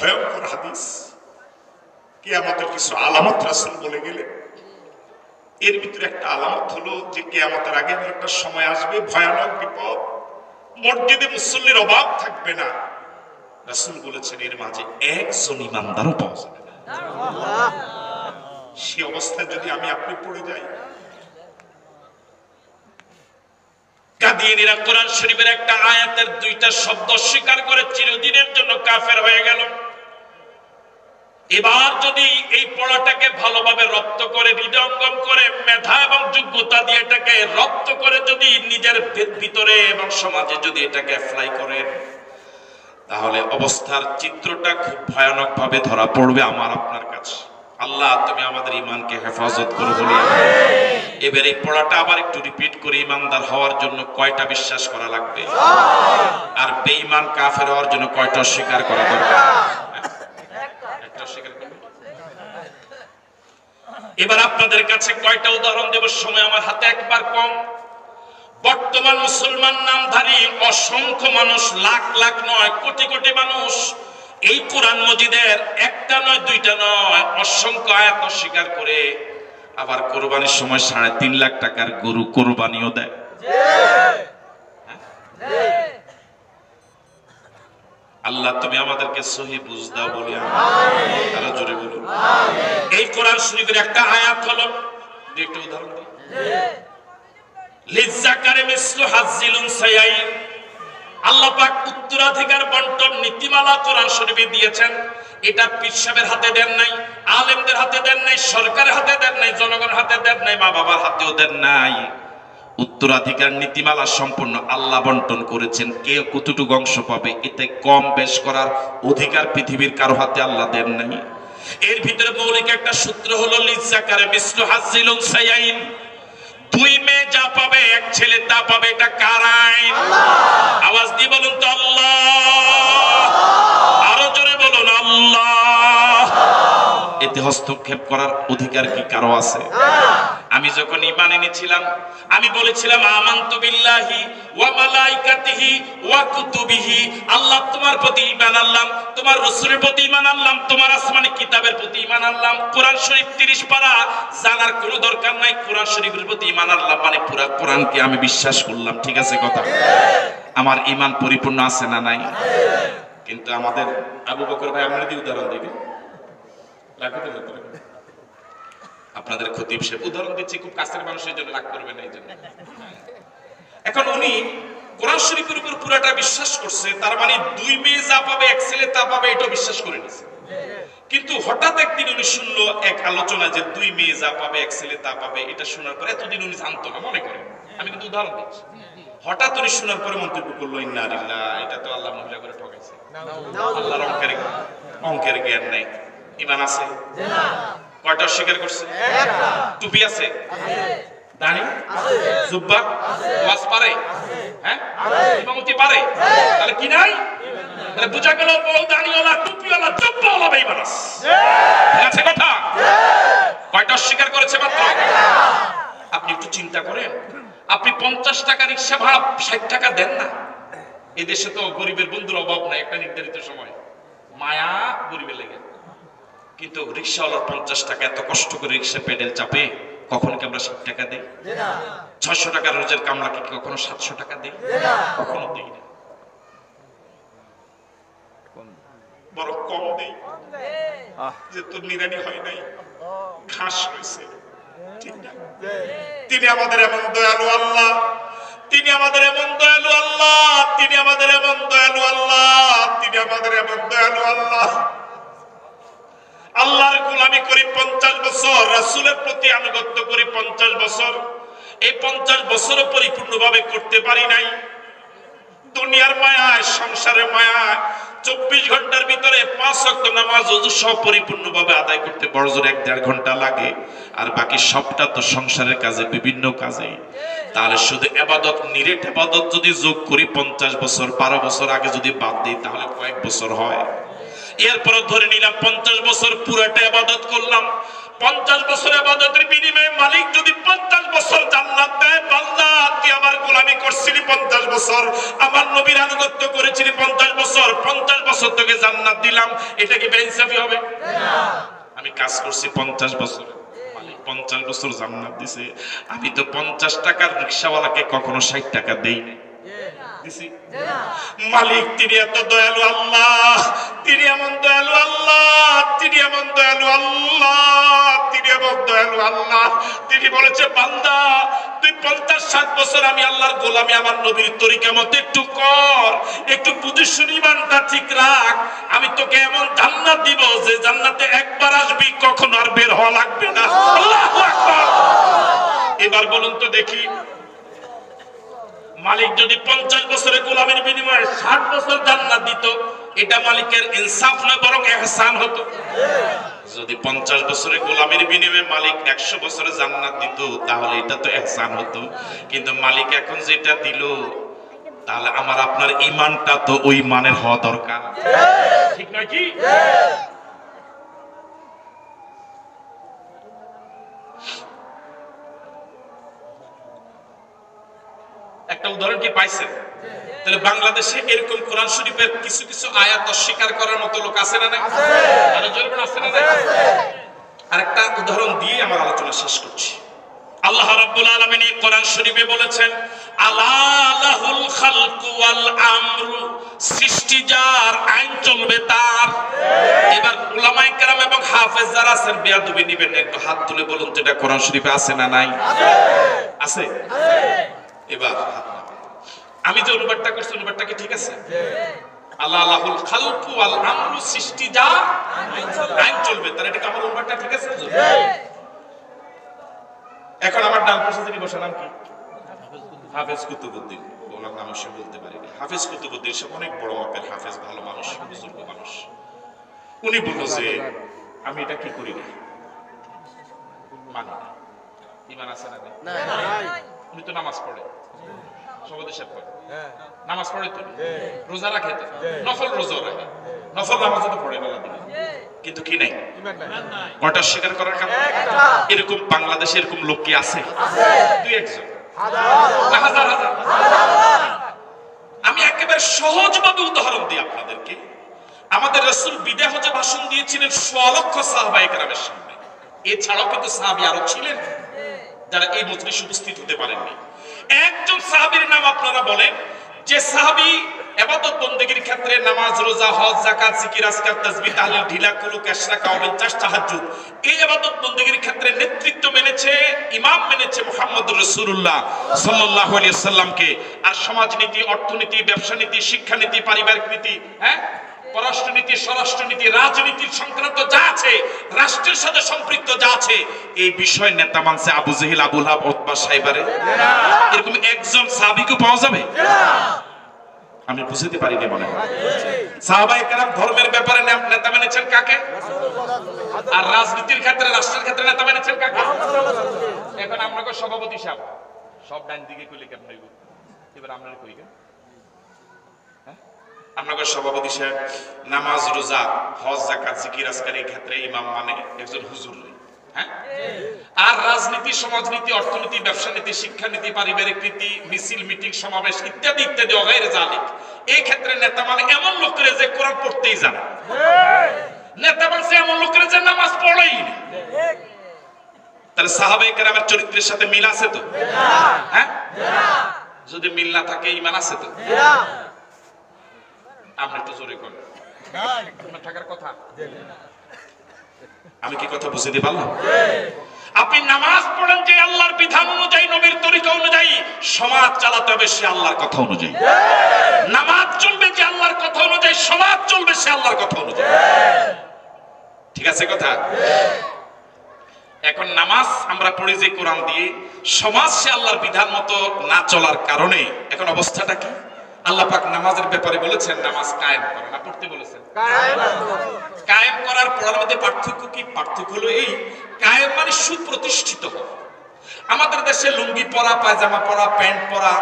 ভয়ঙ্কর হাদিস। কিয়ামতের কিছু আলামত রাসূল বলে গেলেন। এর ভিতরে একটা আলামত হলো যে কিয়ামতের আগে একটা সময় আসবে, ভয়ানক বিপদ, মসজিদে মুসল্লির অভাব থাকবে না। রাসূল বলেছেন এর মাঝে একজন ইমানদারও পাওয়া যাবে না। সে অবস্থায় যদি আমি আপনি পড়ে যাই, কাদিয়ানীরা কোরআন শরীফের একটা আয়াতের দুইটা শব্দ স্বীকার করে চিরদিনের জন্য কাফের হয়ে গেল। এবার যদি এই পড়াটাকে ভালোভাবে রপ্ত করে, হৃদয়ঙ্গম করে, মেধা এবং যোগ্যতা দিয়ে এটাকে রপ্ত করে যদি নিজের ভিতরে এবং সমাজে যদি এটাকে অ্যাপ্লাই করেন, তাহলে অবস্থার চিত্রটা খুব ভয়ানক ভাবে ধরা পড়বে আমার আপনার কাছে। আল্লাহ তুমি আমাদের ঈমানকে হেফাজত করো বলি। এবার এই পড়াটা আবার একটু রিপিট করি। ঈমানদার হওয়ার জন্য কয়টা বিশ্বাস করা লাগবে, আর বেঈমান কাফের হওয়ার জন্য কয়টা অস্বীকার করা দরকার? একটা অস্বীকার করবে। এবার আপনাদের কাছে কয়টা উদাহরণ দেব, সময় আমার হাতে একবার কম। বর্তমান মুসলমান নামধারী অসংখ্য মানুষ, লাখ লাখ নয়, কোটি কোটি মানুষ এই কোরআন মজিদের একটা নয় দুইটা নয় অসংখ্য আয়াত অস্বীকার করে আবার কোরবানির সময় 3.5 লাখ টাকার গরু কোরবানিও দেয়। আল্লাহ তুমি আমাদেরকে সহি বুঝ দাও বলি আমিন। আরো জোরে বলুন আমিন। এই কোরআন শরীফের একটা আয়াত হলো, একটা উদাহরণ দিই। লিজ্জাকারে মিসলু হাজ্জিল উনসায়াইন। আল্লাহ পাক উত্তরাধিকার বন্টন নীতিমালা কোরআন শরীফে দিয়েছেন। এটা পীর সাহেবের হাতে দেন নাই, আলেমদের হাতে দেন নাই, সরকারের হাতে দেন নাই, জনগণের হাতে দেন নাই, মা বাবার হাতেও দেন নাই। উত্তরাধিকার নীতিমালা সম্পূর্ণ আল্লাহ বন্টন করেছেন। কে কতটুকু অংশ পাবে এতে কম বেশ করার অধিকার পৃথিবীর কারো হাতে আল্লাহ দেন নাই। এর ভিতরে মৌলিক একটা সূত্র হলো লিজ্জাকারে মিসলু হাজ্জিল উনসায়াইন। 2 মেয়ে যা পাবে, এক ছেলে তা পাবে। এটা কার আইন? আওয়াজ দিয়ে বলুন তো আল্লাহ। আরো জোরে বলুন আল্লাহ। এতে হস্তক্ষেপ করার অধিকার কি কারো আছে? আমি যখন ঈমান এনেছিলাম আমি বলেছিলাম আমানতু বিল্লাহি ওয়া মালাইকাতিহি ওয়া কুতুবিহি। আল্লাহ তোমার প্রতি ঈমান আনলাম, তোমার রাসূলের প্রতি ঈমান আনলাম, তোমার আসমানি কিতাবের প্রতি ঈমান আনলাম। কোরআন শরীফ 30 পারা জানার কোনো দরকার নাই, কোরআন শরীফের প্রতি ঈমান আনলাম মানে পুরো কোরআনকে আমি বিশ্বাস করলাম। ঠিক আছে কথা? আমার ঈমান পরিপূর্ণ আছে না নাই? কিন্তু আমাদের আবু বকর ভাই আপনারা দিয়ে উদাহরণ দিবেন, রাখতে হবে আপনাদের খতিব সাহেব উদাহরণ দিচ্ছি, খুব কাছের মানুষের জন্য রাগ করবেন এই জন্য। এখন উনি কোরআন শরীফের উপর পুরাটা বিশ্বাস করছে, তার মানে 2 মেয়ে যা পাবে, এক ছেলে তা পাবে, এটা বিশ্বাস করে নিছে। কিন্তু হঠাৎ একদিন উনি শুনলো এক আলোচনা যে 2 মেয়ে যা পাবে, এক ছেলে তা পাবে। এটা শোনার পরে এতদিন উনি জানতো না, মনে করে, আমি কিন্তু উদাহরণ দিচ্ছি। হঠাৎ উনি শোনার পরে মন্তব্য করলো ইন্না লিল্লাহ, এটা তো আল্লাহ মহিলা করে ঠকাইছে। আল্লাহর অঙ্কের জ্ঞান নাই, ঈমান আছে না। কয়টা অস্বীকার করছে? একটা। টুপি আছে? দাড়ি আছে। জুব্বা আছে। ওয়াজ পারে? হ্যাঁ, ইমামতি পারে। তাহলে কি নাই? তাহলে বুঝা গেল বউ দাড়িওয়ালা, টুপিওয়ালা, জুব্বাওয়ালা বেঈমান আছে। ঠিক আছে কথা? কয়টা অস্বীকার করেছে মাত্র? একটা। আপনি একটু চিন্তা করেন, আপনি 50 টাকা রিকশা ভাড়া 60 টাকা দেন না। এই দেশে তো গরিবের বন্ধুর অভাব নাই, একটা নির্ধারিত সময় মায়া গরিবের লেগে। কিন্তু রিকশাওয়ালার 50 টাকা এত কষ্ট করে রিকশা পেডেল চাপে, কখন কি আমরা 60 টাকা দেই? 600 টাকা রোজের কামলাকে কি কখনো 700 টাকা দেই? কখনো দেই না, বড় কম দেই। যে তোর নিরানি হয় নাই, ঘাস হয়েছে। ঠিক না? তিনি আমাদের এমন দয়ালু আল্লাহ, তিনি আমাদের এমন দয়ালু আল্লাহ, তিনি আমাদের এমন দয়ালু আল্লাহ, তিনি আমাদের এমন দয়ালু আল্লাহ। আল্লাহর গোলামি করি 50 বছর, রাসূলের প্রতি আনুগত্য করি 50 বছর। এই 50 বছরও পরিপূর্ণভাবে করতে পারি নাই। দুনিয়ার মায়ায়, সংসারের মায়ায় 24 ঘন্টার ভিতরে 5 ওয়াক্ত নামাজ ওযু সহ পরিপূর্ণভাবে আদায় করতে বড় জোর 1-1.5 ঘন্টা লাগে। আর বাকি সবটা তো সংসারের কাজে, বিভিন্ন কাজে। তাহলে শুধু ইবাদত, নিরেট ইবাদত যদি যোগ করি 50 বছর, 12 বছর আগে যদি বাদ দিই তাহলে কয়েক বছর হয়? এরপর ধরে নিলাম 50 বছর পুরাটা ইবাদত করলাম। 50 বছর ইবাদতের বিনিময়ে মালিক যদি 50 বছর জান্নাত দেয়, বান্দা তুই আমার গোলামি করছিলি 50 বছর, আমার নবীর আনুগত্য করেছিলি 50 বছর, 50 বছর তোকে জান্নাত দিলাম, এটা কি বেইনসাফি হবে? না। আমি কাজ করছি 50 বছর, মালিক 50 বছর জান্নাত দিছে, আমি তো 50 টাকার রিকশাওয়ালাকে কখনো 60 টাকা দেই না। মালিক তিনি এত দয়ালু আল্লাহ, তিনি এমন দয়ালু আল্লাহ, তিনি এমন দয়ালু আল্লাহ, তিনি এমন দয়ালু আল্লাহ। তিনি বলেছে বান্দা তুই 50-60 বছর আমি আল্লাহর গোলামি আমার নবীর তরিকা মতে একটু কর, একটু বুঝে শুনি ইমানটা ঠিক রাখ, আমি তোকে এমন জান্নাত দিব যে জান্নাতে একবার আসবি কখনো আর বের হওয়া লাগবে না। আল্লাহু আকবার। এবার বলুন তো দেখি, মালিক যদি 50 বছরের গোলামের বিনিময়ে 60 বছর জান্নাত দিত, এটা মালিকের ইনসাফ নয় বরং ইহসান হতো। যদি 50 বছরের গোলামের বিনিময়ে মালিক 100 বছরের জান্নাত দিত, তাহলে এটা তো ইহসান হতো। কিন্তু মালিক এখন যেটা দিল, তাহলে আমার আপনার ঈমানটা তো ওই মানের হওয়া দরকার, ঠিক নয় কি? একটা উদাহরণ কি পাইছেন? তাহলে বাংলাদেশে এরকম কোরআন শরীফের কিছু কিছু আয়াত অস্বীকার করার মতো লোক আছে না? আরেকটা উদাহরণ দিয়ে আমার আলোচনা শেষ করছি। আল্লাহ রাব্বুল আলামিন এই কোরআন শরীফে বলেছেন, আলা লাহুল খালকু ওয়াল আমরু, সৃষ্টি যার, আইন চলবে তার। এবার উলামায়ে কেরাম এবং হাফেজ যারা আছেন বেয়াদবি নিবেন, একটু হাত তুলে বলুন তো এটা কোরআন শরীফে আছে না নাই? আছে। এবার আমি যে অনুবাদটা করছি অনুবাদটা কি ঠিক আছে? আল্লাহ লাহুল খালকু ওয়াল আমরু, সৃষ্টি যার, আইন চলবে তার, এটা কি আমার অনুবাদটা ঠিক আছে? এখন আমার ডান পাশে যিনি বসে নাম কি? হাফেজ কুতুবউদ্দিন। ওনার নাম আমি বলতে পারি না। হাফেজ কুতুবউদ্দিন সব অনেক বড় মাপের হাফেজ, ভালো মানুষ, বুজুর্গ মানুষ। উনি বলল যে আমি এটা কি করি না, মানি না। ঈমান আছে না? নাই। উনি তো নামাজ পড়ে, সবদেশে পড়ে, নামাজ পড়ে তো, রোজা রাখে তো, নফল রোজা রাখে, নফল নামাজও তো পড়ে বেলা দিকে, কিন্তু কি নাই? কয়টা স্বীকার করার কারণ? এরকম বাংলাদেশে এরকম লোক কি আছে? দুই একজন, হাজার হাজার। আমি একেবারে সহজভাবে উদাহরণ দিই আপনাদেরকে। আমাদের রাসূল বিদায় হজে ভাষণ দিয়েছিলেন 100 লক্ষ সাহাবায়ে কেরামের সামনে। এছাড়াও কিন্তু সাহাবী আরো ছিলেন যারা এই মজলিসে উপস্থিত হতে পারেননি। একজন সাহাবীর নাম আপনারা বলেন, যে সাহাবী ইবাদত বন্দেগীর ক্ষেত্রে নামাজ, রোজা, হজ, যাকাত, জিকির, আজকার, তাসবিহ, তাহলিল, ঢিলা, কুলুক, ইশরাক, আওয়াবিল, চাষ, তাহাজ্জুদ, এই ইবাদত বন্দেগীর ক্ষেত্রে নেতৃত্ব মেনেছে, ইমাম মেনেছে মুহাম্মদুর রাসূলুল্লাহ সাল্লাল্লাহু আলাইহি ওয়াসাল্লামকে। আর সমাজনীতি, অর্থনীতি, ব্যবসা নীতি, শিক্ষানীতি, পারিবারিক নীতি, পররাষ্ট্রনীতি, স্বরাষ্ট্রনীতি, রাজনীতির সংক্রান্ত যা আছে, রাষ্ট্রের সাথে সম্পৃক্ত যা আছে, এই বিষয় নেতা মানছে আবু জেহেল, আবু লাহাব, উতবা, সাইবারে। এরকম একজন সাহাবীকে পাওয়া যাবে? আমি বুঝতে পারিনি মনে হয়। সাহাবায়ে কেরাম ধর্মের ব্যাপারে নেতা মেনেছেন কাকে? আর রাজনীতির ক্ষেত্রে, রাষ্ট্রের ক্ষেত্রে নেতা মেনেছেন কাকে? এখন আপনাকে সভাপতি সাহেব সব ডান দিকে কইলে কেমন হইব? এবার আপনারা কই গেন? আপনাকে সভাপতি সাহেব নামাজ, রোজা, হজ, যাকাত, জিকির, আজকার এই ক্ষেত্রে ইমাম মানে একজন হুজুর। আর রাজনীতি, সমাজনীতি, অর্থনীতি, ব্যবসা নীতি, শিক্ষানীতি, পারিবারিক নীতি, মিছিল, মিটিং, সমাবেশ ইত্যাদি ইত্যাদি অগাইরে জালিক, এই ক্ষেত্রে নেতা মানে এমন লোকের যে কোরআন পড়তেই জানে, নেতা মানে এমন লোকের যে নামাজ পড়েই না। তাহলে সাহাবায়ে কেরামের চরিত্রের সাথে মিল আছে তো? যদি মিল না থাকে ঈমান আছে তো? আপনি একটু জোরে করেন, থাকার কথা। আমি কি কথা বুঝতে পারলাম? আপনি নামাজ পড়েন যে আল্লাহর বিধান অনুযায়ী, নবীর তরিকা অনুযায়ী, সমাজ চালাতে হবে সে আল্লাহর কথা অনুযায়ী। নামাজ চলবে যে আল্লাহর কথা অনুযায়ী, সমাজ চলবে সে আল্লাহর কথা অনুযায়ী। ঠিক আছে কথা? এখন নামাজ আমরা পড়ি যে কোরআন দিয়ে, সমাজ সে আল্লাহর বিধান মতো না চলার কারণে এখন অবস্থাটা কি? আল্লাহ পাক নামাজের ব্যাপারে বলেছেন নামাজ কায়েম করো, না পড়তে বলেছেন? কায়েম করার পড়ার মধ্যে পার্থক্য কি? পার্থক্য হলো এই, কায়েম মানে সুপ্রতিষ্ঠিত হওয়া। আমাদের দেশে লুঙ্গি পরা, পায়জামা পরা, প্যান্ট পরা,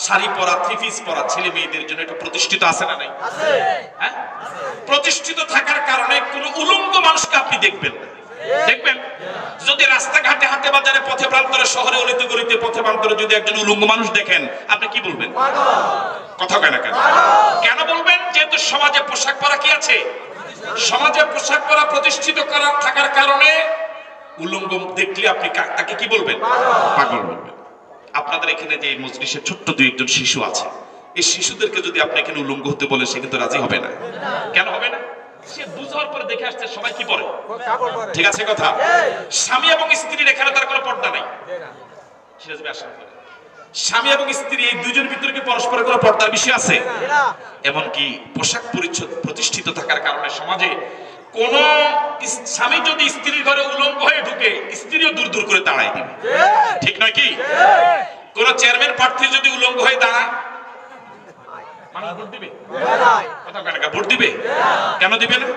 শাড়ি পরা, থ্রি পিস পরা ছেলে মেয়েদের জন্য এটা প্রতিষ্ঠিত আছে না নাই? প্রতিষ্ঠিত থাকার কারণে কোনো উলঙ্গ মানুষকে আপনি দেখবেন না। দেখবেন যদি রাস্তাঘাটে হাটে বাজারে পথে প্রান্তরে শহরে অলিতে গলিতে পথে প্রান্তরে যদি একজন উলঙ্গ মানুষ দেখেন আপনি কি বলবেন? কথা কয় না কেন? কেন বলবেন? যেহেতু সমাজে পোশাক পরা কি আছে, সমাজে পোশাক পরা প্রতিষ্ঠিত করা থাকার কারণে উলঙ্গ দেখলে আপনি তাকে কি বলবেন? পাগল বলবেন। আপনাদের এখানে যে মজলিসে ছোট্ট দুই একজন শিশু আছে, এই শিশুদেরকে যদি আপনি এখানে উলঙ্গ হতে বলে সে কিন্তু রাজি হবে না। কেন হবে না? সে বুঝার পরে দেখে আসছে সবাই কি পরে, ঠিক আছে কথা। স্বামী এবং স্ত্রীর এখানে তার কোনো পর্দা নাই, স্বামী এবং স্ত্রী এই দুইজনের ভিতরে কি পরস্পরের কোনো পর্দার বিষয় আছে? এমনকি পোশাক পরিচ্ছদ প্রতিষ্ঠিত থাকার কারণে সমাজে কোন স্বামী যদি স্ত্রীর ঘরে উলঙ্গ হয়ে ঢুকে স্ত্রীও দূর দূর করে তাড়াই দিবে, ঠিক নয় কি? কোন চেয়ারম্যান প্রার্থী যদি উলঙ্গ হয়ে দাঁড়ায় মানুষ ভোট দিবে? ভোট দিবে? কেন দিবে না?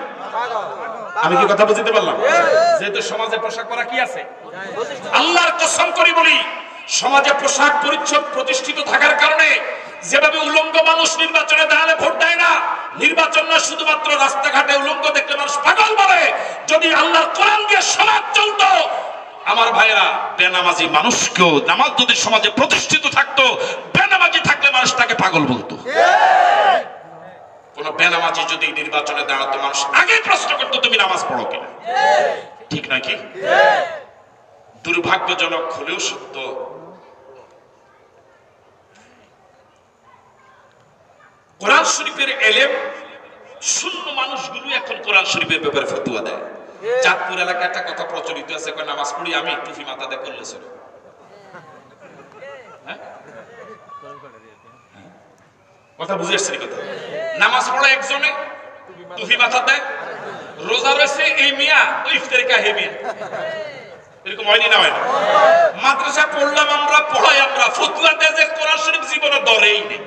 আমি কি কথা বুঝতে পারলাম? যেহেতু সমাজে পোশাক পরা কি আছে, আল্লাহর কসম করে বলি সমাজে পোশাক পরিচ্ছদ প্রতিষ্ঠিত থাকার কারণে যেভাবে উলঙ্গ মানুষ নির্বাচনে দাঁড়ালে ভোট দেয় না, নির্বাচন না শুধুমাত্র রাস্তাঘাটে উলঙ্গ দেখলে মানুষ পাগল বলে, যদি আল্লাহর কোরআন দিয়ে সমাজ চলতো আমার ভাইরা বেনামাজি মানুষকেও নামাজ যদি সমাজে প্রতিষ্ঠিত থাকতো, বেনামাজি থাকলে মানুষ তাকে পাগল বলতো। কোন বেনামাজি যদি নির্বাচনে দাঁড়াতো মানুষ আগে প্রশ্ন করতো তুমি নামাজ পড়ো কিনা, ঠিক নয় কি? দুর্ভাগ্যজনক হলেও সত্য, কোরআন শরীফের এলেম শূন্য মানুষগুলো এখন কোরআন শরীফের ব্যাপারে ফতোয়া দেয়। চাঁদপুর এলাকায় একটা কথা প্রচলিত আছে, নামাজ পড়ি আমি টুপি মাথাতে করলে চলে। কথা বুঝে আসছে কথা? নামাজ পড়ে একজনে টুপি মাথাতে, রোজা রয়েছে এই মিয়া, ওই ইফতারিকা হে মিয়া, এরকম হয়নি না? হয় না? মাদ্রাসা পড়লাম আমরা, পড়াই আমরা, ফতোয়া দেয় যে কোরআন শরীফ জীবনে দরেই নেই।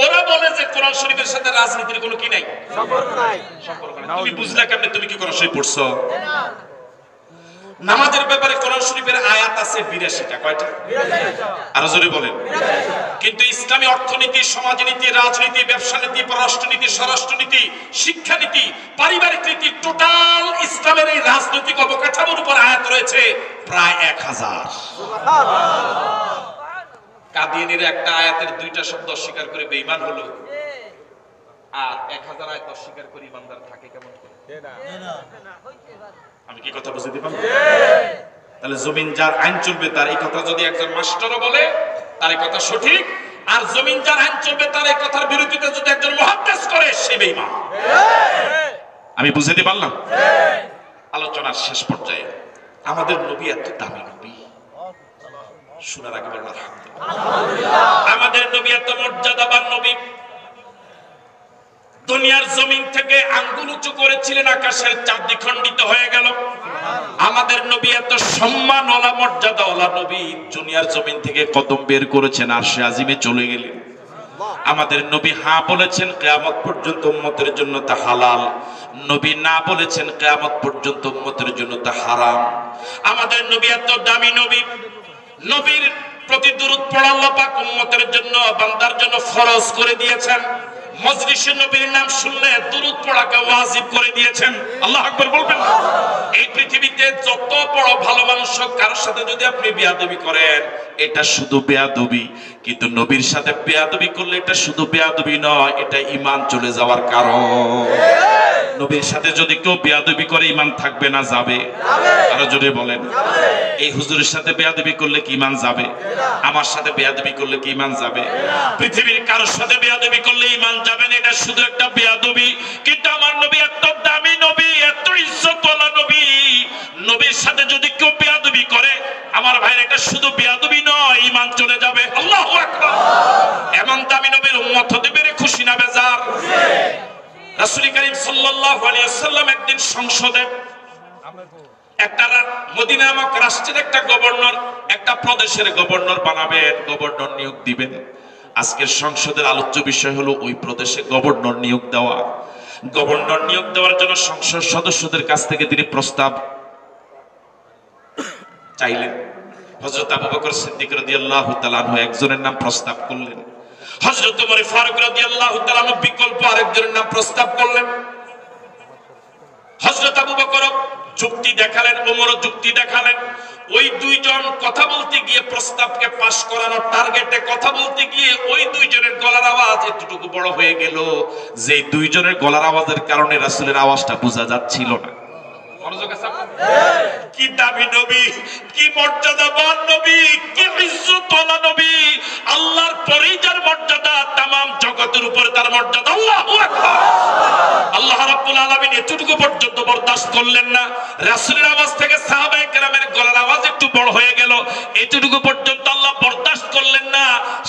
ওরা বলে যে কোরআন শরীফের সাথে রাজনীতির কোনো কি নাই, সম্পর্ক নাই। তুমি বুঝলা কেমনে? তুমি কি কোরআন শরীফ পড়ছো? নামাজের ব্যাপারে কোরআন শরীফের আয়াত আছে 82টা। কয়টা? আরো জোরে বলেন। কিন্তু ইসলামী অর্থনীতি, সমাজনীতি, রাজনীতি, ব্যবসা নীতি, পররাষ্ট্রনীতি, স্বরাষ্ট্রনীতি, শিক্ষানীতি, পারিবারিক নীতি, টোটাল ইসলামের এই রাজনৈতিক অবকাঠামোর উপর আয়াত রয়েছে প্রায় 1000। কাদিয়ানীর একটা আয়াতের 2টা শব্দ অস্বীকার করে বেঈমান হলো, আর 1000 আয়াত অস্বীকার করে ইমানদার থাকে কেমন করে? আমি কি কথা বুঝতে পারলাম? তাহলে জমিন যার আইন চলবে তার এই কথা যদি একজন মাস্টারও বলে তার এই কথা সঠিক, আর জমিন যার আইন চলবে তার এই কথার বিরোধিতা যদি একজন মুহাদ্দিস করে সে বেঈমান। আমি বুঝতে পারলাম? আলোচনার শেষ পর্যায়ে আমাদের নবী এত দামি নবী, শোনার আগে বলবো আলহামদুলিল্লাহ। আমাদের নবী এত মর্যাদাবান নবী, দুনিয়ার জমিন থেকে আঙ্গুল উঁচু করেছিলেন, আকাশের চাঁদ দ্বিখণ্ডিত হয়ে গেল। আমাদের নবী এত সম্মানওয়ালা মর্যাদাওয়ালা নবী, দুনিয়ার জমিন থেকে কদম বের করেছেন আরশে আজিমে চলে গেলেন। আমাদের নবী হ্যাঁ বলেছেন কিয়ামত পর্যন্ত উম্মতের জন্য তা হালাল, নবী না বলেছেন কিয়ামত পর্যন্ত উম্মতের জন্য তা হারাম। আমাদের নবী এত দামি নবী, নবীর প্রতি দুরূদ পড়া আল্লাহ পাক উম্মতের জন্য, বান্দার জন্য ফরজ করে দিয়েছেন। মজলিসে নবীর নাম শুনলে দুরূদ পড়াকে ওয়াজিব করে দিয়েছেন। আল্লাহু আকবার বলবেন না? এই পৃথিবীতে যত বড় ভালো মানুষ হোক, কারোর সাথে যদি আপনি বেয়াদবি করেন এটা শুধু বেয়াদবি, কিন্তু নবীর সাথে বেয়াদবি করলে এটা শুধু বেয়াদবি নয়, এটা ঈমান চলে যাওয়ার কারণ। নবীর সাথে যদি কেউ বেয়াদবি করে ঈমান থাকবে না, যাবে? আরো জোরে বলেন। এই হুজুরের সাথে বেয়াদবি করলে কি ঈমান যাবে? আমার সাথে বেয়াদবি করলে কি ঈমান যাবে? পৃথিবীর কারোর সাথে বেয়াদবি করলে ঈমান যাবে না, এটা শুধু একটা বেয়াদবি। কিন্তু আমার নবী এত দামি নবী, এত ইজ্জতওয়ালা নবী, নবীর সাথে যদি কেউ বেয়াদবি করে আমার ভাই এটা শুধু বেয়াদবি নয়, ঈমান চলে যাবে। আল্লাহু আকবার। এমন দামি নবীর উম্মত হতে পেরে খুশি না বেজার? রাসূল করিম সাল্লাল্লাহু আলাইহি ওয়াসাল্লাম একদিন সংসদে একটা মদিনা নামক রাষ্ট্রের একটা গভর্নর, একটা প্রদেশের গভর্নর বানাবেন, গভর্নর নিয়োগ দিবেন। আজকের সংসদের আলোচ্য বিষয় হলো ওই প্রদেশে গভর্নর নিয়োগ দেওয়া। গভর্নর নিয়োগ দেওয়ার জন্য সংসদ সদস্যদের কাছ থেকে তিনি প্রস্তাব চাইলেন। হযরত আবু বকর সিদ্দিক রাদিয়াল্লাহু তাআলা আনহু একজনের নাম প্রস্তাব করলেন, হযরত ওমর ফারুক রাদিয়াল্লাহু তাআলা বিকল্প আরেকজনের নাম প্রস্তাব করলেন। হযরত আবু বকর যুক্তি দেখালেন, ওমরও যুক্তি দেখালেন। ওই দুইজন কথা বলতে গিয়ে, প্রস্তাবকে পাশ করানোর টার্গেটে কথা বলতে গিয়ে ওই দুইজনের গলার আওয়াজ এতটুকু বড় হয়ে গেল যে দুইজনের গলার আওয়াজের কারণে রাসূলের আওয়াজটা বোঝা যাচ্ছিল না। কি দামি নবী, কি মর্যাদাবান নবী, কি ইজ্জতওয়ালা নবী। আল্লাহর পরেই যার মর্যাদা, তামাম জগতের উপরে তার মর্যাদা। আল্লাহু আকবার। আল্লাহ রাব্বুল আলামিন এতটুকু পর্যন্ত বরদাস্ত করলেন না। রাসূলের আওয়াজ থেকে সাহাবায়ে কেরামের গলার আওয়াজ একটু বড় হয়ে গেল, এতটুকু পর্যন্ত আল্লাহ বরদাস্ত করলেন না।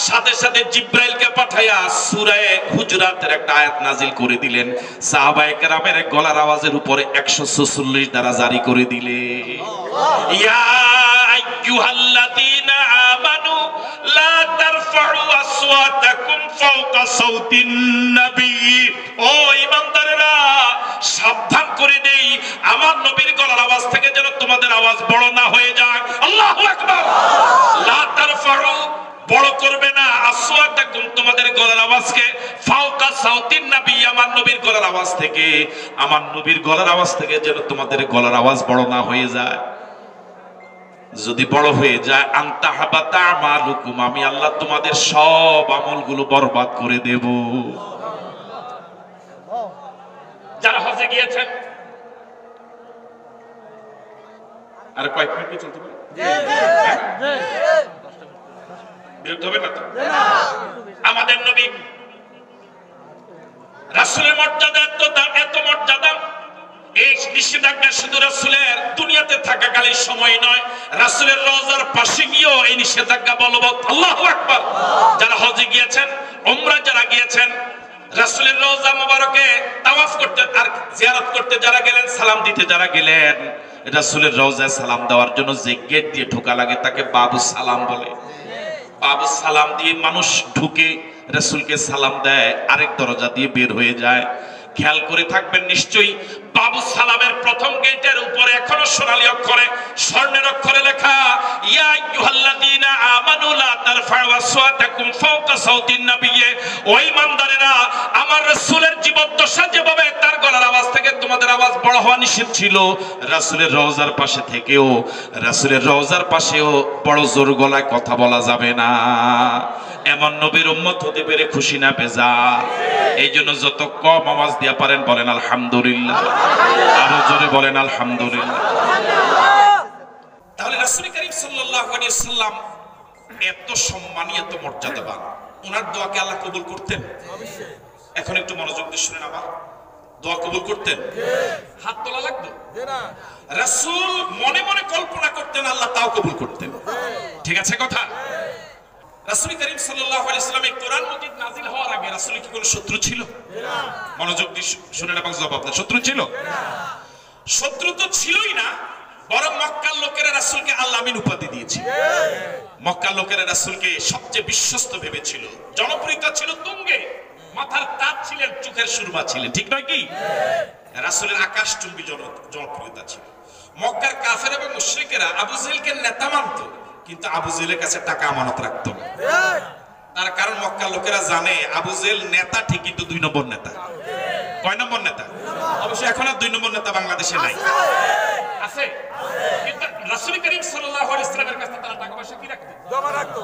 সাথে সাথে জিব্রাইলকে পাঠায়া সূরা হুজুরাতের একটা আয়াত নাজিল করে দিলেন। সাহাবায়ে কেরামের গলার আওয়াজের উপরে 146 দ্বারা জারি করে দিলে, ইয়া আইয়ুহাল্লাযীনা আমানু লা তারফাউ আসওয়াতাকুম ফাওকা সাওতিন নবী। ও ঈমানদারেরা, সাবধান করে দেই, আমার নবীর গলার আওয়াজ থেকে যেন তোমাদের আওয়াজ বড় না হয়ে যায়। আল্লাহু আকবার। লা তারফাউ, বড় করবে না, আসওয়াতাকুম, তোমাদের গলার আওয়াজকে, ফাওকা সাওতিন নবী, আমার নবীর গলার আওয়াজ থেকে, আমার নবীর গলার আওয়াজ থেকে যেন তোমাদের গলার আওয়াজ বড় না হয়ে যায়। যদি বড় হয়ে যায়, আনতা হাবাতা আমালুকুম, আমি আল্লাহ তোমাদের সব আমলগুলো বরবাদ করে দেব। যারা হজে গিয়েছেন, আর কয়েক মিনিট কি চলতে পারে? বিরক্ত হবে না তো? আমাদের নবী রাসূলের মর্যাদা এত মর্যাদা, এই নিষেধাজ্ঞা শুধু রাসূলের দুনিয়াতে থাকাকালীন সময় নয়, রাসূলের রওজার পাশে গিয়েও এই নিষেধাজ্ঞা বলবৎ। আল্লাহু আকবার। যারা হজে গিয়েছেন, উমরা যারা গিয়েছেন, রাসূলের রওজা মুবারকে তাওয়াফ করতে আর জিয়ারত করতে যারা গেলেন, সালাম দিতে যারা গেলেন, রাসূলের রওজায় সালাম দেওয়ার জন্য যে গেট দিয়ে ঢোকা লাগে তাকে বাবু সালাম বলে। বাবু সালাম দিয়ে মানুষ ঢুকে রাসূলকে সালাম দেয়, আরেক দরজা দিয়ে বের হয়ে যায়। খেয়াল করে থাকবেন নিশ্চয়ই, বাবু সালামের প্রথম গেটের উপরে এখনো সোনালী অক্ষরে, স্বর্ণের অক্ষরে লেখা, ইয়া আইয়ুহাল্লাযীনা আমানু লা তারফাউ আসওয়াতাকুম ফাওকা সাওতিন নবী। ও ঈমানদারেরা, আমার রাসূলের জীবদ্দশা যেভাবে তার গলার আওয়াজ থেকে তোমাদের আওয়াজ বড় হওয়া নিষেধ ছিল, রাসূলের রওজার পাশে থেকেও, রাসূলের রওজার পাশেও বড় জোর গলায় কথা বলা যাবে না। এমন নবীর উম্মত হতে পেরে খুশি না বেজা? এই জন্য যত কম আওয়াজ দিয়া পারেন বলেন আলহামদুলিল্লাহ, আরো জোরে বলেন আলহামদুলিল্লাহ। তাহলে রাসূল করিম সাল্লাল্লাহু আলাইহি ওয়াসাল্লাম এত সম্মানী, এত মর্যাদাবান, ওনার দোয়াকে আল্লাহ কবুল করতেন? এখন একটু মনোযোগ দিয়ে শুনেন, আমার দোয়া কবুল করতেন? হাত তোলা লাগতো? রাসূল মনে মনে কল্পনা করতেন, আল্লাহ তাও কবুল করতেন। ঠিক আছে কথা? রাসূল করিম সাল্লাল্লাহু আলাইহি ওয়াসাল্লাম কোরআন মাজিদ নাযিল হওয়ার আগে রাসূলের কি কোনো শত্রু ছিল? না। মনোযোগ দিয়ে শুনেন এবং জবাব দেন। শত্রু ছিল? না। শত্রু তো ছিলই না, বরং মক্কার লোকেরা রাসূলকে আল্লাহ আমিন উপাধি দিয়েছিল। মক্কার লোকেরা রাসূলকে সবচেয়ে বিশ্বস্ত ভেবেছিল, জনপ্রিয়তা ছিল তুঙ্গে, মাথার তাজ ছিলেন, চোখের সুরমা ছিলেন, ঠিক নয় কি? রাসূলের আকাশচুম্বী জনপ্রিয়তা ছিল। মক্কার কাফের এবং মুশরিকেরা আবু জেহেলকে নেতা মানত, কিন্তু আবু জেহেলের কাছে টাকা আমানত রাখতো না। তার কারণ মক্কার লোকেরা জানে আবু জেহেল নেতা ঠিক, কিন্তু 2 নম্বর নেতা। কয় নম্বর নেতা? অবশ্যই এখন আর 2 নম্বর নেতা বাংলাদেশে নাই। আছে, কিন্তু রাসূল করিম সাল্লাল্লাহু আলাইহি ওয়াসাল্লামের কাছে তারা টাকা পয়সা কি রাখতো? জমা রাখতো।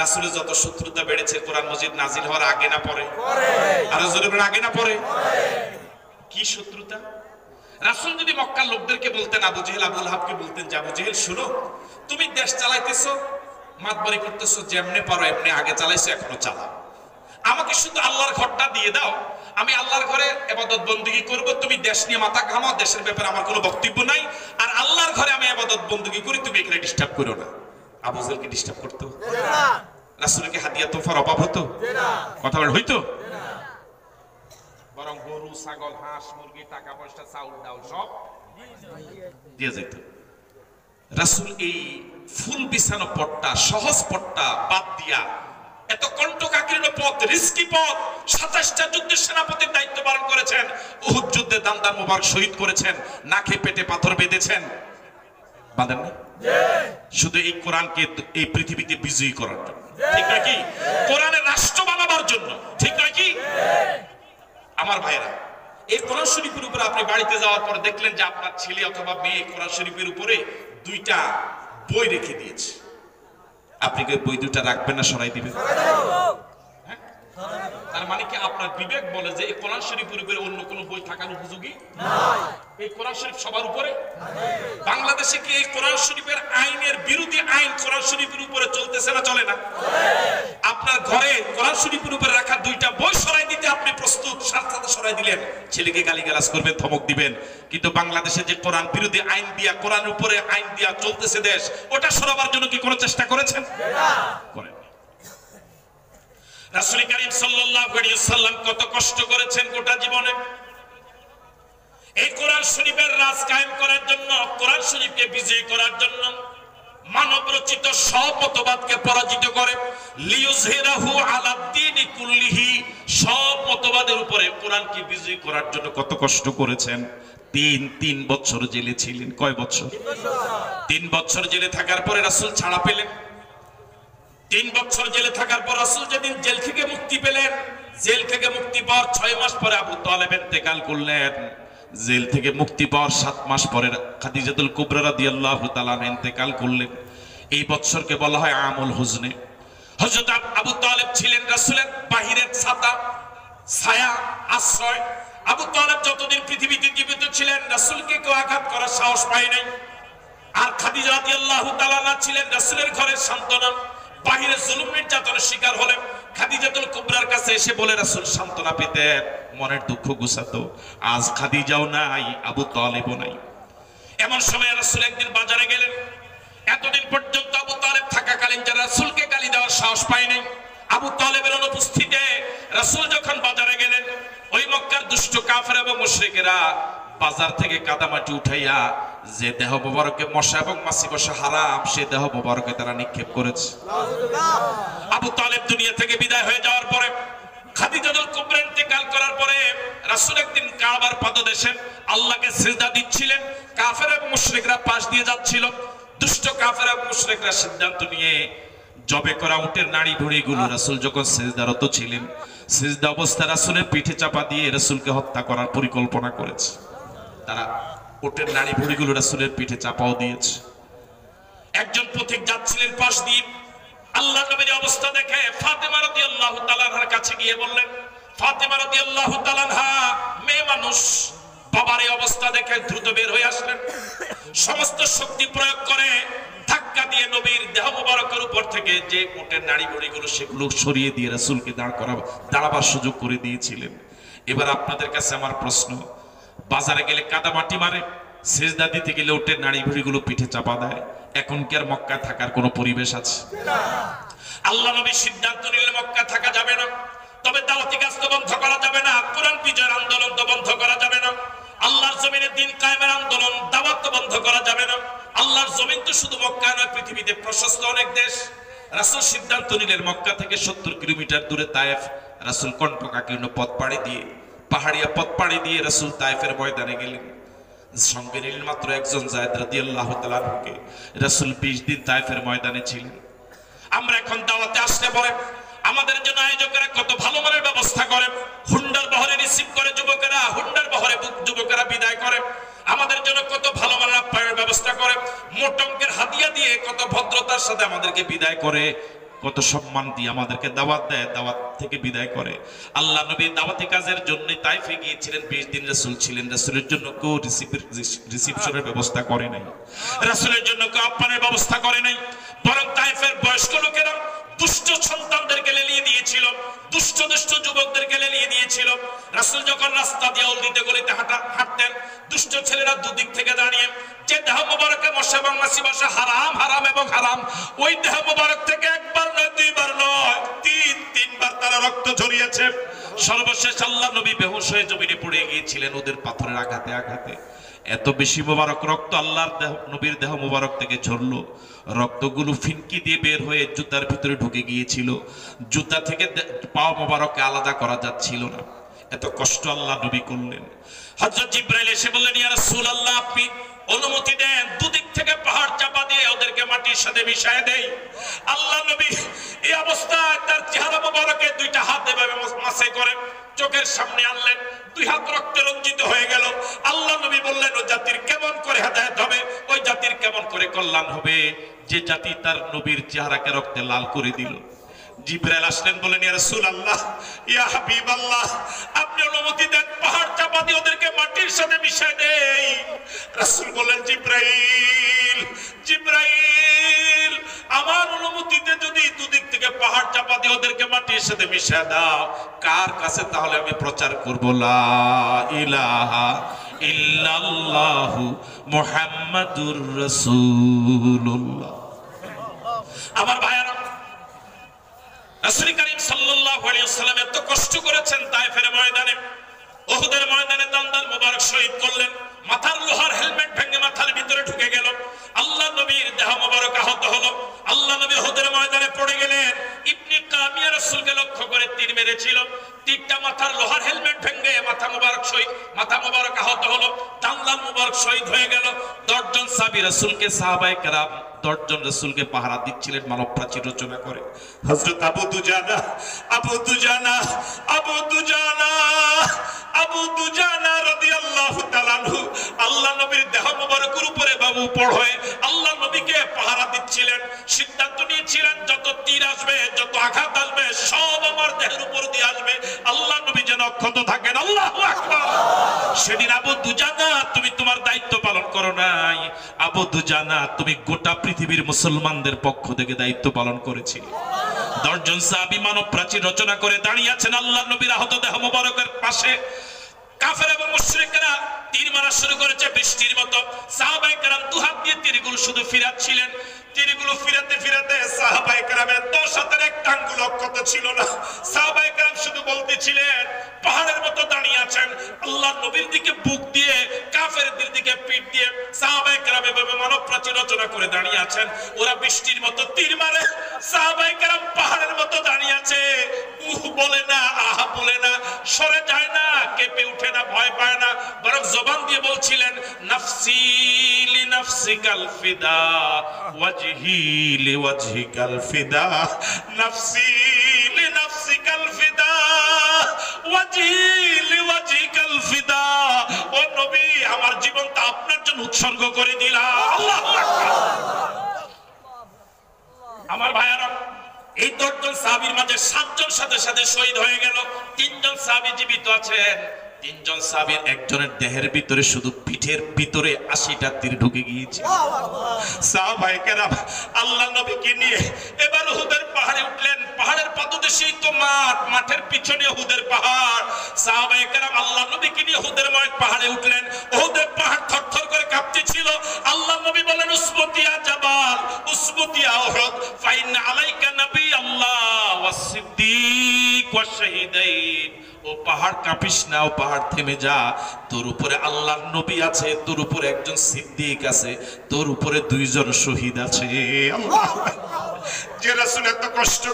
রাসূলের যত শত্রুতা বেড়েছে কোরআন মাজিদ নাযিল হওয়ার আগে না পরে? পরে। আর জোরে বলেন আগে না পরে? পরে। কি শত্রুতা? রাসূল যদি মক্কার লোকদেরকে বলতেন, আবু জেহেল আবু লাহাবকে বলতেন যে আবু জেহেল শুনো, তুমি দেশ চালাইতেছো, মাতবাড়ি করতেছো, যেমনে পারো এমনি আগে চালাইছো, এখনো চালাও, আমাকে শুধু আল্লাহর ঘরটা দিয়ে দাও, আমি আল্লাহর ঘরে ইবাদত বندگی করব, তুমি দেশ নিয়ে মাথা ঘামাও, দেশের ব্যাপারে আমার কোনো বক্তব্য নাই, আর আল্লাহর ঘরে আমি ইবাদত বندگی করি, তুমি এখানে ডিস্টার্ব করো না। আবু জেহেলকে ডিস্টার্ব করতো না। রাসূলকে হাদিয়া তোফার অভাব হতো না, কথা বল হইতো না, বরং গরু, ছাগল, হাঁস, মুরগি, টাকা পয়সা, চাউল ডাউল সব দিয়ে যেত। রাসূল এই ফুল বিছানো পথটা, সহজ পথটা বাদ দিয়া এত কণ্টকাকীর্ণ পথ, রিস্কি পথ, 27টা যুদ্ধের সেনাপতির দায়িত্ব পালন করেছেন, উহুদ যুদ্ধে দান্দার মোবারক শহীদ করেছেন, নাকে পেটে পাথর বেঁধেছেন, বাঁধেন না? শুধু এই কোরআনকে এই পৃথিবীতে বিজয়ী করার জন্য, ঠিক নাকি? কোরআনের রাষ্ট্র বানাবার জন্য, ঠিক নাকি? আমার ভাইরা, এই কোরআন শরীফের উপরে আপনি বাড়িতে যাওয়ার পর দেখলেন যে আপনার ছেলে অথবা মেয়ে কোরআন শরীফের উপরে দুইটা বই রেখে দিয়েছে, আপনি কি বই দুইটা রাখবেন না সরাই দিবেন? তার মানে কি আপনার বিবেক বলে যে এই কোরআন শরীফের উপরে অন্য কোনো বই থাকার উপযোগী নয়, এই কোরআন শরীফ সবার উপরে। বাংলাদেশে কি এই কোরআন শরীফের আইনের বিরোধী আইন কোরআন শরীফের উপরে চলতেছে না চলে না? আপনার ঘরে কোরআন শরীফের উপরে রাখা দুইটা বই সরাই দিতে আপনি প্রস্তুত, সাথে সরাই দিলেন, ছেলেকে গালিগালাজ করবেন, ধমক দিবেন, কিন্তু বাংলাদেশে যে কোরআন বিরোধী আইন দিয়া, কোরআন উপরে আইন দিয়া চলতেছে দেশ, ওটা সরাবার জন্য কি কোনো চেষ্টা করেছেন? করেন। রাসূল কারীম সাল্লাল্লাহু আলাইহি ওয়াসাল্লাম কত কষ্ট করেছেন গোটা জীবনে এই কোরআন শরীফের রাজ কায়েম করার জন্য, কোরআন শরীফকে বিজয়ী করার জন্য, মানব রচিত সব মতবাদকে পরাজিত করে লিয়ুযহিরাহু আলাদ-দীনি কুল্লিহি, সব মতবাদের উপরে কোরআনকে বিজয়ী করার জন্য কত কষ্ট করেছেন। তিন বছর জেলে ছিলেন। কয় বছর? 3 বছর জেলে থাকার পরে রাসূল ছাড়া পেলেন। 3 বছর জেলে থাকার পর রাসূল যেদিন জেল থেকে মুক্তি পেলেন, জেল থেকে মুক্তি পাওয়ার 6 মাস পরে আবু তালেব ইন্তেকাল করলেন। জেল থেকে মুক্তি পাওয়ার 7 মাস পরে খাদিজাতুল কুবরা রাদিয়াল্লাহু তাআলা ইন্তেকাল করলেন। এই বছরকে বলা হয় আমুল হুজনে। হযরত আবু তালেব ছিলেন রাসূলের বাহিরের ছাতা, ছায়া, আশ্রয়। আবু তালেব যতদিন পৃথিবীতে জীবিত ছিলেন রাসূলকে কেউ আঘাত করার সাহস পায় নাই। আর খাদিজা রাদিয়াল্লাহু তাআলা ছিলেন রাসূলের ঘরের সান্ত্বনা। বাহিরে জুলুম নির্যাতনের শিকার হলেন, খাদিজাতুল কুবরার কাছে এসে বলে রাসূল সান্ত্বনা পেতেন, মনের দুঃখ গুছাতো। আজ খাদিজাও নাই, আবু তালেবও নাই। এমন সময় রাসূল একদিন বাজারে গেলেন। এতদিন পর্যন্ত আবু তালেব থাকাকালীন যারা রাসূলকে গালি দেওয়ার সাহস পায় নাই, আবু তালেবের অনুপস্থিতিতে রাসূল যখন বাজারে গেলেন, ওই মক্কার দুষ্ট কাফের এবং মুশরিকেরা বাজার থেকে কাদামাটি উঠাইয়া যে দেহ মোবারকে মশা এবং মাছি বসা হারাম, সে দেহ মোবারকে তারা নিক্ষেপ করেছে। আবু তালেব দুনিয়া থেকে বিদায় হয়ে যাওয়ার পরে, খাদিজাতুল কুবরা ইন্তেকাল করার পরে রাসূল একদিন কাবার পাদদেশে আল্লাহকে সিজদা দিচ্ছিলেন। কাফের এবং মুশরিকরা পাশ দিয়ে যাচ্ছিল। দুষ্ট কাফের এবং মুশরিকরা সিদ্ধান্ত নিয়ে জবে করা উটের নাড়ি ভুঁড়িগুলো রাসূল যখন সিজদারত ছিলেন, সিজদা অবস্থায় রাসূলের পিঠে চাপা দিয়ে রাসূলকে হত্যা করার পরিকল্পনা করেছে। তারা উটের নাড়ি ভুঁড়িগুলো রাসূলের পিঠে চাপাও দিয়েছে। একজন পথিক যাচ্ছিলেন পাশ দিয়ে, আল্লাহ নবীর অবস্থা দেখে ফাতেমা রাদিয়াল্লাহু তাআলা আনহার কাছে গিয়ে বললেন, ফাতেমা রাদিয়াল্লাহু তাআলা আনহা মেয়ে মানুষ, বাবার এই অবস্থা দেখে দ্রুত বের হয়ে আসলেন। সমস্ত শক্তি প্রয়োগ করে ধাক্কা দিয়ে নবীর দেহ মোবারকের উপর থেকে যে উটের নাড়ি ভুঁড়িগুলো সেগুলো সরিয়ে দিয়ে রাসূলকে দাঁড়াবার সুযোগ করে দিয়েছিলেন। এবার আপনাদের কাছে আমার প্রশ্ন, বাজারে গেলে কাদা মাটি মারে, সিজদা দিতে গেলে উটের নাড়ি ভুঁড়িগুলো পিঠে চাপা দেয়, এখন কি আর মক্কায় থাকার কোনো পরিবেশ আছে? আল্লাহ নবী সিদ্ধান্ত নিলে মক্কা থাকা যাবে না, তবে দাওয়াতি কাজ তো বন্ধ করা যাবে না, কোরআন বিজয়ের আন্দোলন তো বন্ধ করা যাবে না, আল্লাহর জমিনে দ্বীন কায়েমের আন্দোলন দাওয়াত তো বন্ধ করা যাবে না। আল্লাহর জমিন তো শুধু মক্কা নয়, পৃথিবীতে প্রশস্ত অনেক দেশ। রাসূল সিদ্ধান্ত নিলেন মক্কা থেকে 70 কিলোমিটার দূরে তায়েফ। রাসূল কণ্টকাকীর্ণ পথ পাড়ি দিয়ে, পাহাড়িয়া পথ পাড়ি দিয়ে রাসূল তায়েফের ময়দানে গেলেন। সঙ্গে নিলেন মাত্র একজন যায়েদ রাদিয়াল্লাহু তাআলা আনহুকে। রাসূল 20 দিন তায়েফের ময়দানে ছিলেন। আমরা এখন দাওয়াতে আসলে পরে আমাদের জন্য আয়োজকেরা কত ভালো মানের ব্যবস্থা করে, হুন্ডার বহরে রিসিভ করে যুবকেরা, হুন্ডার বহরে যুবকেরা বিদায় করে, আমাদের জন্য কত ভালো মানের আপ্যায়নের ব্যবস্থা করে, মোটঙ্কের হাদিয়া দিয়ে কত ভদ্রতার সাথে আমাদেরকে বিদায় করে, কত সম্মান দিয়ে আমাদেরকে দাওয়াত দেয়, দাওয়াত থেকে বিদায় করে। আল্লাহ নবী দাওয়াতি কাজের জন্য তাইফে গিয়েছিলেন, 20 দিন রাসূল ছিলেন। রাসূলের জন্য কেউ রিসিপশনের ব্যবস্থা করে নাই, রাসূলের জন্য কেউ আপ্যায়নের ব্যবস্থা করে নাই, বরং তাইফের বয়স্ক লোকেরা দুষ্ট সন্তানদেরকে লেলিয়ে দিয়েছিল, দুষ্ট যুবকদেরকে লেলিয়ে দিয়েছিল। রাসূল যখন রাস্তা দিয়ে অলিতে গলিতে হাঁটতেন, দুষ্ট ছেলেরা দুদিক থেকে দাঁড়িয়ে যে দেহ মোবারকে মশা এবং মাছি বসা হারাম, হারাম এবং হারাম, ওই দেহ মোবারক থেকে একবার নয়, দুইবার নয়, তিনবার তারা রক্ত ঝরিয়েছে। সর্বশেষ আল্লাহ নবী বেহুশ হয়ে জমিনে পড়ে গিয়েছিলেন ওদের পাথরের আঘাতে আঘাতে। এত বেশি মোবারক রক্ত আল্লাহর নবীর দেহ মোবারক থেকে ঝরলো, রক্তগুলো ফিনকি দিয়ে বের হয়ে জুতার ভিতরে ঢুকে গিয়েছিল, জুতা থেকে পা মোবারককে আলাদা করা যাচ্ছিল না। এত কষ্ট আল্লাহ নবী করলেন। হযরত জিবরাইল এসে বললেন, ইয়া রাসূলুল্লাহ, আপনি অনুমতি দেন দুদিক থেকে পাহাড় চাপা দিয়ে ওদেরকে মাটির সাথে মিশিয়ে দেই। আল্লাহ নবী এই অবস্থায় তার চেহারা মোবারকে দুইটা হাত এভাবে বাছাই করে চোখের সামনে আনলেন, 2 হাত রক্তে রঞ্জিত হয়ে গেল। আল্লাহ নবী বললেন, ওই জাতির কেমন করে হেদায়েত হবে, ওই জাতির কেমন করে কল্যাণ হবে যে জাতি তার নবীর চেহারাকে রক্তে লাল করে দিল। জিবরাইল আসলেন, বলেন, ইয়া রাসূলুল্লাহ, ইয়া হাবিবাল্লাহ, আপনি অনুমতি দেন পাহাড় চাপা দিয়ে ওদেরকে মাটির সাথে মিশিয়ে দেই। রাসূল বলেন, জিবরাইল, জিবরাইল, আমার অনুমতিতে যদি দুদিক থেকে পাহাড় চাপা দিয়ে ওদেরকে মাটির সাথে মিশিয়ে দাও, কার কাছে তাহলে আমি প্রচার করব লা ইলাহা ইল্লাল্লাহু মুহাম্মাদুর রাসূলুল্লাহ। আমার ভাইয়েরা, রাসূল করিম সাল্লাল্লাহু আলাইহি ওয়াসাল্লাম এত কষ্ট করেছেন তায়েফের ময়দানে, উহুদের ময়দানে দান্দার মোবারক শহীদ করলেন, মাথার লোহার হেলমেট ভেঙে মাথার ভিতরে ঢুকে গেল, আল্লাহ নবীর দেহ মোবারক আহত হলো, আল্লাহ নবী উহুদের ময়দানে পড়ে গেলেন। ইবনে কামিয়া রাসূলকে লক্ষ্য করে তীর মেরেছিল, তীরটা মাথার লোহার হেলমেট ভেঙে মাথা মোবারক আহত হলো, দান্দার মোবারক শহীদ হয়ে গেল। 10 জন সাহাবী রাসূলকে, সাহাবায়ে কেরাম 10 জন রাসূলকে পাহারা দিচ্ছিলেন মানব প্রাচীর রচনা করে। হযরত আবু দুজানা রাদিয়াল্লাহু তাআলা আনহু আল্লাহ নবীর দেহ মোবারকের উপরে বাবু পড়ে আল্লাহ নবীকে পাহারা দিচ্ছিলেন। সিদ্ধান্ত নিয়েছিলেন, যত তীর আসবে, যত আঘাত আসবে, সব আমার দেহের উপর দিয়ে আসবে, আল্লাহ নবী যেন অক্ষত থাকেন। আল্লাহু আকবার। সেদিন আবু দুজানা, তুমি তোমার দায়িত্ব পালন করো নাই। আবু দুজানা, তুমি গোটা পৃথিবীর মুসলমানদের পক্ষ থেকে দায়িত্ব পালন করেছিলে। 10 জন সাহাবী মানব প্রাচীর রচনা করে দাঁড়িয়ে আছেন আল্লাহ নবীর আহত দেহ মোবারকের পাশে। কাফের এবং মুশরিকরা তীর মারা শুরু করেছে বৃষ্টির মতো। সাহাবায়ে কেরাম 2 হাত দিয়ে তীরগুলো শুধু ফিরাচ্ছিলেন। তীরগুলো ফিরাতে ফিরাতে সাহাবায়ে কেরামের 10 হাতের একটা আঙ্গুল অক্ষত ছিল না। সাহাবায়ে কেরাম শুধু বলতেছিলেন, পাহাড়ের মতো দাঁড়িয়ে আছেন, আল্লাহ নবীর দিকে বুক দিয়ে, কাফেরদের দিকে পিঠ দিয়ে সাহাবায়ে কেরাম এভাবে মানব প্রাচীর রচনা করে দাঁড়িয়ে আছেন। ওরা বৃষ্টির মতো তীর মারে, সাহাবায়ে কেরাম পাহাড়ের মতো দাঁড়িয়ে আছে, বলে না, আহা বলে না, সরে যায় না, কেঁপে উঠে না, ভয় পায় না, বরং জবান দিয়ে বলছিলেন, নাফসি লিনাফসিকাল ফিদা ওয়াজহি লিওয়াজহিকাল ফিদা, নাফসি লিনাফসিকাল ফিদা ওয়াজহি লিওয়াজহিকাল ফিদা। ও নবী, আমার জীবনটা আপনার জন্য উৎসর্গ করে দিলাম। আল্লাহু আকবার। আমার ভাইয়েরা, এই 10 জন সাহাবীর মাঝে 7 জন সাথে সাথে শহীদ হয়ে গেল, 3 জন সাহাবী জীবিত আছেন। 3 জন সাহাবীর একজনের দেহের ভিতরে, শুধু পিঠের ভিতরে 80টা তীর ঢুকে গিয়েছে। সাহাবায়ে কেরাম আল্লাহ নবীকে নিয়ে এবার উহুদের পাহাড়ে উঠলেন। পাহাড়ের পাদদেশেই তো মাঠ, মাঠের পিছনে উহুদের পাহাড়। সাহাবায়ে কেরাম আল্লাহ নবীকে নিয়ে উহুদের পাহাড়ে উঠলেন। উহুদের পাহাড় থরথর করে কাঁপতেছিল। আল্লাহ নবী বলেন, উসবতিয়া জাবাল, উসবতিয়া উহুদ, ফাইন আলাইকা নবী আল্লাহ ওয়াস সিদ্দিক ওয়াস শাহিদাইন। ও পাহাড় কাঁপিস না, ও পাহাড় থেমে যা, তোর উপরে আল্লাহর নবী আছে, তোর উপরে একজন সিদ্দিক আছে, তোর উপরে 2 জন শহীদ আছে। যে রাসূল এত কষ্ট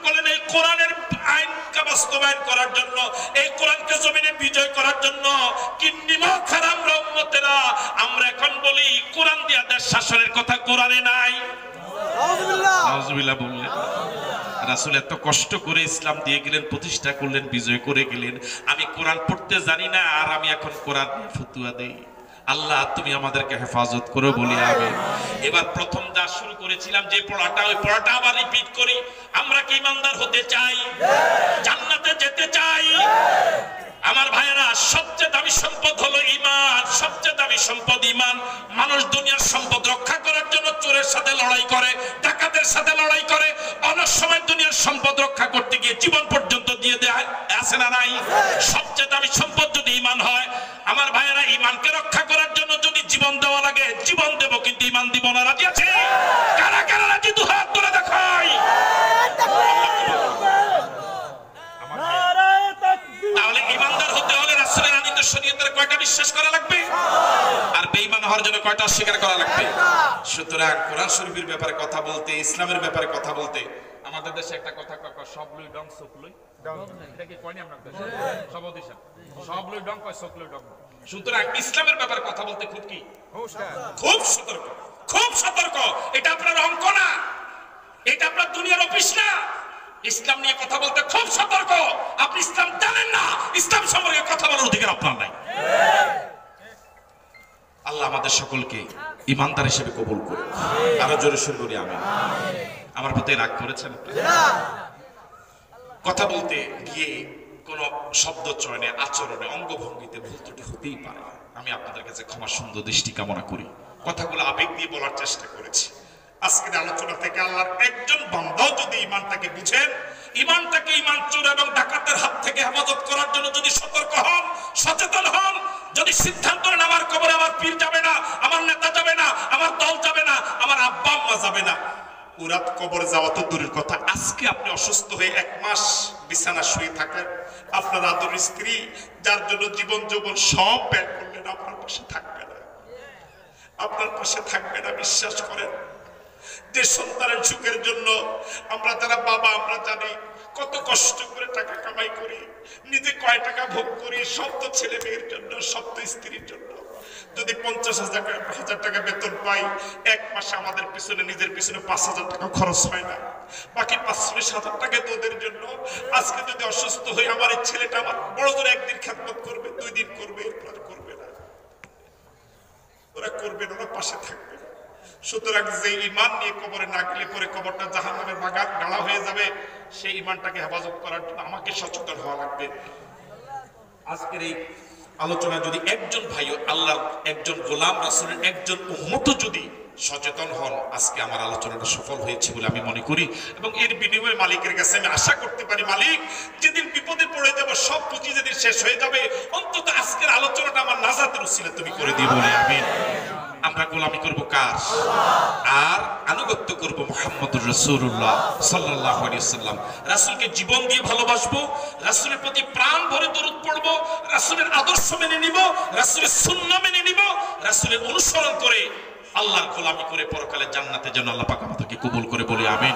করলেন, এই কোরআনের আইনকে বাস্তবায়ন করার জন্য, এই কোরআনকে জমিনে বিজয় করার জন্য, কিন্নিমা খারাম উম্মতেরা, আমরা এখন বলি কোরআন দিয়া দেশ শাসনের কথা কোরআনে নাই। নাউজুবিল্লাহ বললেন। রাসূল এত কষ্ট করে ইসলাম দিয়ে গেলেন, প্রতিষ্ঠা করলেন, বিজয় করে গেলেন। আমি কোরআন পড়তে জানি না, আর আমি এখন কোরআন ফতুয়া দেই। আল্লাহ তুমি আমাদেরকে হেফাজত করো, বলি আমিন। এবার প্রথম যা শুরু করেছিলাম যে পড়াটা, ওই পড়াটা আবার রিপিট করি। আমরা কি ইমানদার হতে চাই? জান্নাতে যেতে চাই? আমার ভাইয়েরা, সবচেয়ে দামি সম্পদ হলো ঈমান। সবচেয়ে দামি সম্পদ ঈমান। মানুষ দুনিয়ার সম্পদ রক্ষা করার জন্য চোরের সাথে লড়াই করে, ডাকাতের সাথে লড়াই করে, অনেক সময় দুনিয়ার সম্পদ রক্ষা করতে গিয়ে জীবন পর্যন্ত দিয়ে দেয়, আছে না নাই? সবচেয়ে দামি সম্পদ যদি ঈমান হয়, আমার ভাইয়েরা, ঈমানকে রক্ষা করার জন্য যদি জীবন দেওয়া লাগে, জীবন দেব, কিন্তু ঈমান দিব না। রাজি আছে? কারা কারা রাজি? 2 হাত তুলে দেখাই। তাহলে ঈমানদার হতে হলে রাসূলের আনিত শরীয়তের কয়টা বিশ্বাস করা লাগবে? আর বেঈমান হওয়ার জন্য কয়টা অস্বীকার করা লাগবে? সুতরাং কোরআন শরীফের ব্যাপারে কথা বলতে, ইসলামের ব্যাপারে কথা বলতে, আমাদের দেশে একটা কথা কয়, সব লই ডং চোখ লই ডং। এটা কি কয়নি আপনার দেশে? সব দিশা সব লই ডং কয়, চোখ লই ডং। সুতরাং ইসলামের ব্যাপারে কথা বলতে খুব কি, খুব সতর্ক, খুব সতর্ক। এটা আপনার অঙ্ক না, এটা আপনার দুনিয়ার অফিস না। ইসলাম নিয়ে কথা বলতে খুব সতর্ক। আপনি ইসলাম জানেন না, ইসলাম সম্পর্কে কথা বলার অধিকার আপনার নাই। আল্লাহ আমাদের সকলকে ইমানদার হিসেবে কবুল করুন। আরো জোরে শুরু করি আমি। আমার প্রতি রাগ করেছেন? কথা বলতে গিয়ে কোন শব্দ চয়নে, আচরণে, অঙ্গভঙ্গিতে ভুল ত্রুটি হতেই পারে। আমি আপনাদের কাছে ক্ষমা সুন্দর দৃষ্টি কামনা করি। কথাগুলো আবেগ দিয়ে বলার চেষ্টা করেছি। আজকের আলোচনা থেকে আল্লাহর একজন বান্দাও যদি ইমানটাকে বুঝেন, ইমানটাকে ইমান চোর এবং ডাকাতের হাত থেকে হেফাজত করার জন্য যদি সতর্ক হন, সচেতন হন, যদি সিদ্ধান্ত নেন আমার কবরে আমার পীর যাবে না, আমার নেতা যাবে না, আমার দল যাবে না, আমার আব্বা আম্মা যাবে না, উরাত কবরে যাওয়া তো দূরের কথা, আজকে আপনি অসুস্থ হয়ে 1 মাস বিছানা শুয়ে থাকেন, আপনার আদর স্ত্রী যার জন্য জীবন যৌবন সব ব্যয় করলেন আপনার পাশে থাকবে না, আপনার পাশে থাকবে না। বিশ্বাস করেন, যে সন্তানের সুখের জন্য আমরা যারা বাবা আমরা জানি কত কষ্ট করে টাকা কামাই করি, নিজে কয় টাকা ভোগ করি, সব তো ছেলে মেয়ের জন্য, সব তো স্ত্রীর জন্য। যদি 50,000 টাকা বেতন পাই, 1 মাসে আমাদের পিছনে, নিজের পিছনে 5,000 টাকা খরচ হয় না, বাকি 5-7,000 টাকা তো ওদের জন্য। আজকে যদি অসুস্থ হই, আমার এই ছেলেটা আমার বড় জোরে 1 দিন খেদমত করবে, 2 দিন করবে, এরপর করবে না, ওরা করবে না, ওরা পাশে থাকবে। সুতরাং যে ইমান নিয়ে কবরে না গেলে পরে কবরটা জাহান্নামের গাড়া হয়ে যাবে, সেই ইমানটাকে হেফাজত করার জন্য আমাকে সচেতন হওয়া লাগবে। আজকের এই আলোচনা যদি একজন ভাই, আল্লাহর একজন গোলাম, রাসূলের একজন উম্মত যদি সচেতন হন, আজকে আমার আলোচনাটা সফল হয়েছে বলে আমি মনে করি। এবং এর বিনিময়ে মালিকের কাছে আমি আশা করতে পারি, মালিক যেদিন বিপদে পড়ে যাব, সব পুঁজি যেদিন শেষ হয়ে যাবে, অন্তত আজকের আলোচনাটা আমার নাজাতের উসিলা তুমি করে দিও বলে আমিন। আমরা গোলামি করব কার? আর আনুগত্য করব মুহাম্মদুর রাসূলুল্লাহ সাল্লাল্লাহু আলাইহি ওয়াসাল্লাম। রাসূলকে জীবন দিয়ে ভালোবাসবো, রাসূলের প্রতি প্রাণ ভরে দরুদ পড়ব, রাসূলের আদর্শ মেনে নিব, রাসূলের সুন্নাহ মেনে নিব, রাসূলের অনুসরণ করে আল্লাহর গোলামি করে পরকালে জান্নাতে যেন আল্লাহ পাক আমাদেরকে কবুল করে বলি আমিন।